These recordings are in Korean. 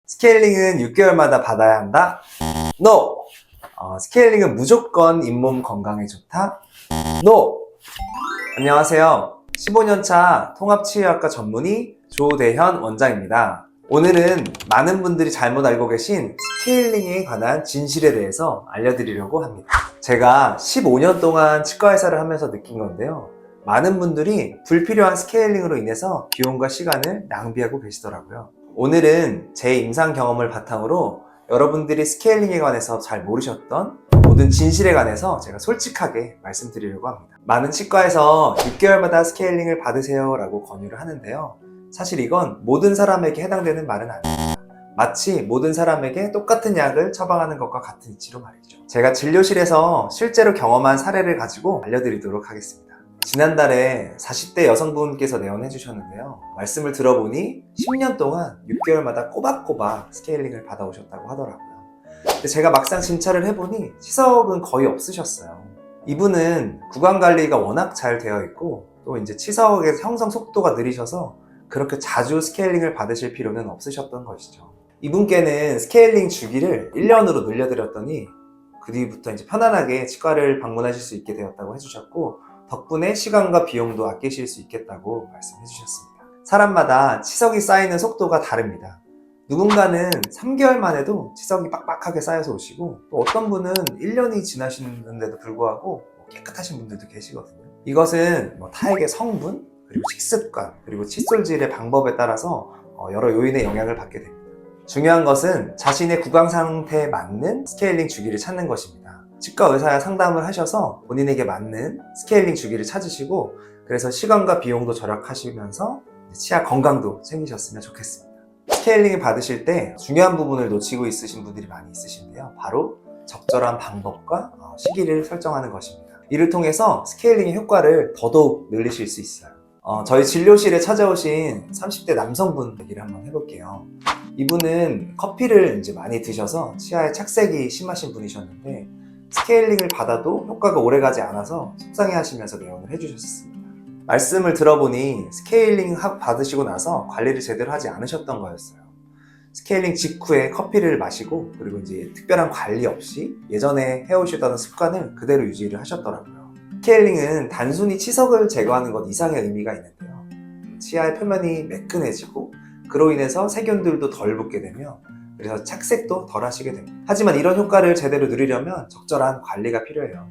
스케일링은 6개월마다 받아야 한다? NO! 스케일링은 무조건 잇몸 건강에 좋다? NO! 안녕하세요. 15년차 통합치유학과 전문의 조대현 원장입니다. 오늘은 많은 분들이 잘못 알고 계신 스케일링에 관한 진실에 대해서 알려드리려고 합니다. 제가 15년 동안 치과의사를 하면서 느낀 건데요. 많은 분들이 불필요한 스케일링으로 인해서 비용과 시간을 낭비하고 계시더라고요. 오늘은 제 임상 경험을 바탕으로 여러분들이 스케일링에 관해서 잘 모르셨던 모든 진실에 관해서 제가 솔직하게 말씀드리려고 합니다. 많은 치과에서 6개월마다 스케일링을 받으세요 라고 권유를 하는데요. 사실 이건 모든 사람에게 해당되는 말은 아닙니다. 마치 모든 사람에게 똑같은 약을 처방하는 것과 같은 이치로 말이죠. 제가 진료실에서 실제로 경험한 사례를 가지고 알려드리도록 하겠습니다. 지난달에 40대 여성분께서 내원해 주셨는데요. 말씀을 들어보니 10년 동안 6개월마다 꼬박꼬박 스케일링을 받아오셨다고 하더라고요. 근데 제가 막상 진찰을 해보니 치석은 거의 없으셨어요. 이분은 구강 관리가 워낙 잘 되어 있고 또 이제 치석의 형성 속도가 느리셔서 그렇게 자주 스케일링을 받으실 필요는 없으셨던 것이죠. 이분께는 스케일링 주기를 1년으로 늘려드렸더니 그 뒤부터 이제 편안하게 치과를 방문하실 수 있게 되었다고 해주셨고 덕분에 시간과 비용도 아끼실 수 있겠다고 말씀해 주셨습니다. 사람마다 치석이 쌓이는 속도가 다릅니다. 누군가는 3개월 만에도 치석이 빡빡하게 쌓여서 오시고 또 어떤 분은 1년이 지나시는데도 불구하고 깨끗하신 분들도 계시거든요. 이것은 타액의 성분, 그리고 식습관, 그리고 칫솔질의 방법에 따라서 여러 요인의 영향을 받게 됩니다. 중요한 것은 자신의 구강 상태에 맞는 스케일링 주기를 찾는 것입니다. 치과 의사와 상담을 하셔서 본인에게 맞는 스케일링 주기를 찾으시고 그래서 시간과 비용도 절약하시면서 치아 건강도 챙기셨으면 좋겠습니다. 스케일링을 받으실 때 중요한 부분을 놓치고 있으신 분들이 많이 있으신데요. 바로 적절한 방법과 시기를 설정하는 것입니다. 이를 통해서 스케일링의 효과를 더더욱 늘리실 수 있어요. 저희 진료실에 찾아오신 30대 남성분 얘기를 한번 해볼게요. 이분은 커피를 이제 많이 드셔서 치아에 착색이 심하신 분이셨는데 스케일링을 받아도 효과가 오래가지 않아서 속상해 하시면서 내원을 해주셨습니다. 말씀을 들어보니 스케일링 받으시고 나서 관리를 제대로 하지 않으셨던 거였어요. 스케일링 직후에 커피를 마시고 그리고 이제 특별한 관리 없이 예전에 해오시던 습관을 그대로 유지를 하셨더라고요. 스케일링은 단순히 치석을 제거하는 것 이상의 의미가 있는데요. 치아의 표면이 매끈해지고 그로 인해서 세균들도 덜 붙게 되며 그래서 착색도 덜 하시게 됩니다. 하지만 이런 효과를 제대로 누리려면 적절한 관리가 필요해요.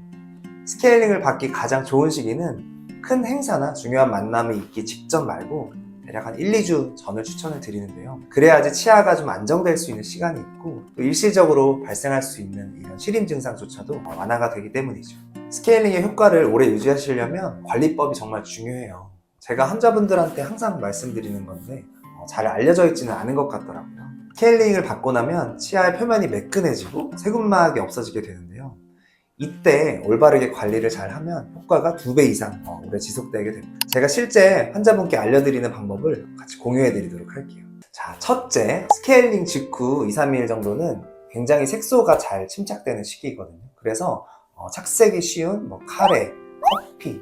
스케일링을 받기 가장 좋은 시기는 큰 행사나 중요한 만남이 있기 직전 말고 대략 한 1, 2주 전을 추천을 드리는데요. 그래야지 치아가 좀 안정될 수 있는 시간이 있고 또 일시적으로 발생할 수 있는 이런 시림 증상조차도 완화가 되기 때문이죠. 스케일링의 효과를 오래 유지하시려면 관리법이 정말 중요해요. 제가 환자분들한테 항상 말씀드리는 건데 잘 알려져 있지는 않은 것 같더라고요. 스케일링을 받고 나면 치아의 표면이 매끈해지고 세균막이 없어지게 되는데요. 이때 올바르게 관리를 잘 하면 효과가 2배 이상 오래 지속되게 됩니다. 제가 실제 환자분께 알려드리는 방법을 같이 공유해 드리도록 할게요. 자, 첫째, 스케일링 직후 2, 3일 정도는 굉장히 색소가 잘 침착되는 시기이거든요. 그래서 착색이 쉬운 카레, 커피,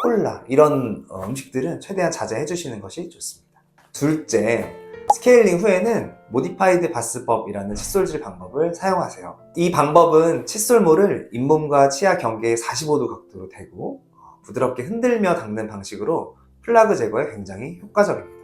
콜라 이런 음식들은 최대한 자제해 주시는 것이 좋습니다. 둘째, 스케일링 후에는 모디파이드 바스법이라는 칫솔질 방법을 사용하세요. 이 방법은 칫솔모를 잇몸과 치아 경계에 45도 각도로 대고 부드럽게 흔들며 닦는 방식으로 플라그 제거에 굉장히 효과적입니다.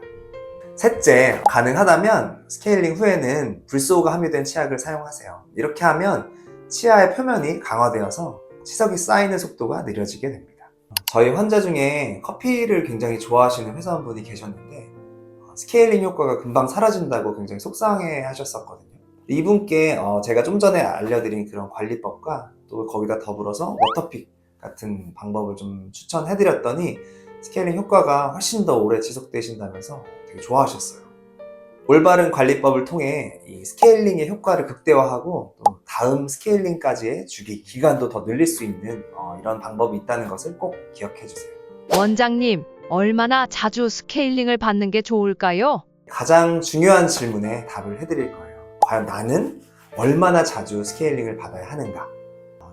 셋째, 가능하다면 스케일링 후에는 불소가 함유된 치약을 사용하세요. 이렇게 하면 치아의 표면이 강화되어서 치석이 쌓이는 속도가 느려지게 됩니다. 저희 환자 중에 커피를 굉장히 좋아하시는 회사원분이 계셨는데 스케일링 효과가 금방 사라진다고 굉장히 속상해 하셨었거든요. 이분께 제가 좀 전에 알려드린 그런 관리법과 또 거기다 더불어서 워터픽 같은 방법을 좀 추천해드렸더니 스케일링 효과가 훨씬 더 오래 지속되신다면서 되게 좋아하셨어요. 올바른 관리법을 통해 이 스케일링의 효과를 극대화하고 또 다음 스케일링까지의 주기 기간도 더 늘릴 수 있는 이런 방법이 있다는 것을 꼭 기억해 주세요. 원장님, 얼마나 자주 스케일링을 받는 게 좋을까요? 가장 중요한 질문에 답을 해드릴 거예요. 과연 나는 얼마나 자주 스케일링을 받아야 하는가?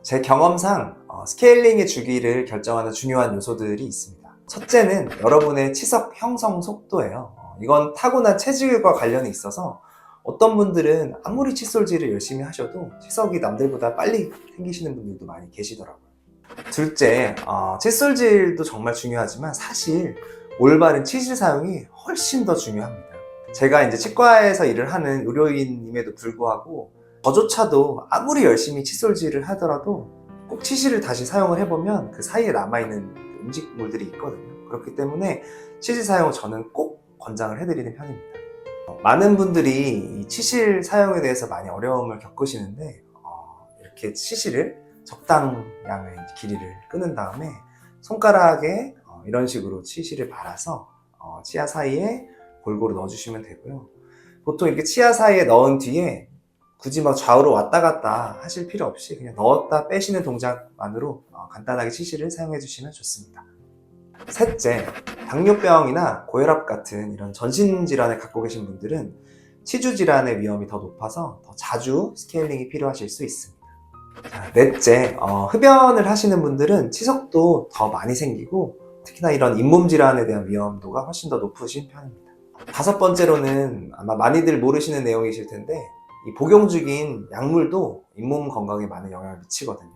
제 경험상 스케일링의 주기를 결정하는 중요한 요소들이 있습니다. 첫째는 여러분의 치석 형성 속도예요. 이건 타고난 체질과 관련이 있어서 어떤 분들은 아무리 칫솔질을 열심히 하셔도 치석이 남들보다 빨리 생기시는 분들도 많이 계시더라고요. 둘째, 칫솔질도 정말 중요하지만 사실 올바른 치실 사용이 훨씬 더 중요합니다. 제가 이제 치과에서 일을 하는 의료인임에도 불구하고 저조차도 아무리 열심히 칫솔질을 하더라도 꼭 치실을 다시 사용을 해보면 그 사이에 남아있는 음식물들이 있거든요. 그렇기 때문에 치실 사용을 저는 꼭 권장을 해드리는 편입니다. 많은 분들이 이 치실 사용에 대해서 많이 어려움을 겪으시는데 이렇게 치실을 적당량의 길이를 끊은 다음에 손가락에 이런 식으로 치실을 발라서 치아 사이에 골고루 넣어주시면 되고요. 보통 이렇게 치아 사이에 넣은 뒤에 굳이 막 좌우로 왔다 갔다 하실 필요 없이 그냥 넣었다 빼시는 동작만으로 간단하게 치실을 사용해 주시면 좋습니다. 셋째, 당뇨병이나 고혈압 같은 이런 전신질환을 갖고 계신 분들은 치주질환의 위험이 더 높아서 더 자주 스케일링이 필요하실 수 있습니다. 자, 넷째, 흡연을 하시는 분들은 치석도 더 많이 생기고 특히나 이런 잇몸 질환에 대한 위험도가 훨씬 더 높으신 편입니다. 다섯 번째로는 아마 많이들 모르시는 내용이실 텐데 이 복용 중인 약물도 잇몸 건강에 많은 영향을 미치거든요.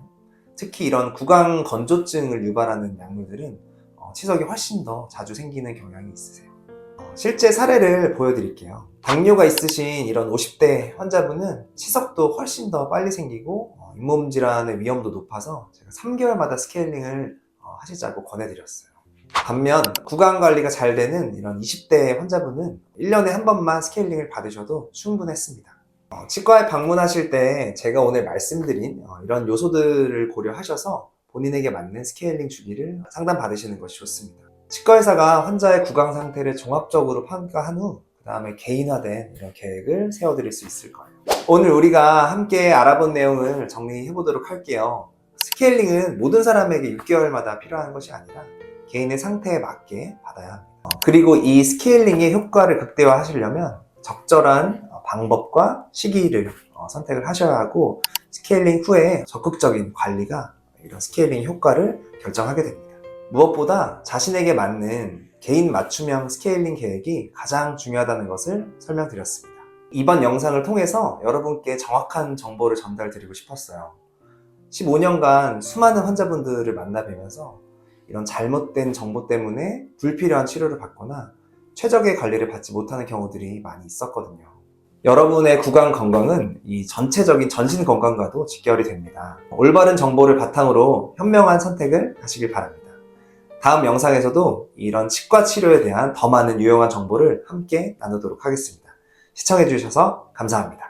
특히 이런 구강 건조증을 유발하는 약물들은 치석이 훨씬 더 자주 생기는 경향이 있으세요. 실제 사례를 보여드릴게요. 당뇨가 있으신 이런 50대 환자분은 치석도 훨씬 더 빨리 생기고 잇몸 질환의 위험도 높아서 제가 3개월마다 스케일링을 하시자고 권해드렸어요. 반면 구강 관리가 잘 되는 이런 20대 환자분은 1년에 한 번만 스케일링을 받으셔도 충분했습니다. 치과에 방문하실 때 제가 오늘 말씀드린 이런 요소들을 고려하셔서 본인에게 맞는 스케일링 주기를 상담받으시는 것이 좋습니다. 치과의사가 환자의 구강 상태를 종합적으로 평가한 후 그 다음에 개인화된 이런 계획을 세워드릴 수 있을 거예요. 오늘 우리가 함께 알아본 내용을 정리해 보도록 할게요. 스케일링은 모든 사람에게 6개월마다 필요한 것이 아니라 개인의 상태에 맞게 받아야 합니다. 그리고 이 스케일링의 효과를 극대화하시려면 적절한 방법과 시기를 선택을 하셔야 하고 스케일링 후에 적극적인 관리가 이런 스케일링 효과를 결정하게 됩니다. 무엇보다 자신에게 맞는 개인 맞춤형 스케일링 계획이 가장 중요하다는 것을 설명드렸습니다. 이번 영상을 통해서 여러분께 정확한 정보를 전달드리고 싶었어요. 15년간 수많은 환자분들을 만나뵈면서 이런 잘못된 정보 때문에 불필요한 치료를 받거나 최적의 관리를 받지 못하는 경우들이 많이 있었거든요. 여러분의 구강 건강은 이 전체적인 전신 건강과도 직결이 됩니다. 올바른 정보를 바탕으로 현명한 선택을 하시길 바랍니다. 다음 영상에서도 이런 치과 치료에 대한 더 많은 유용한 정보를 함께 나누도록 하겠습니다. 시청해주셔서 감사합니다.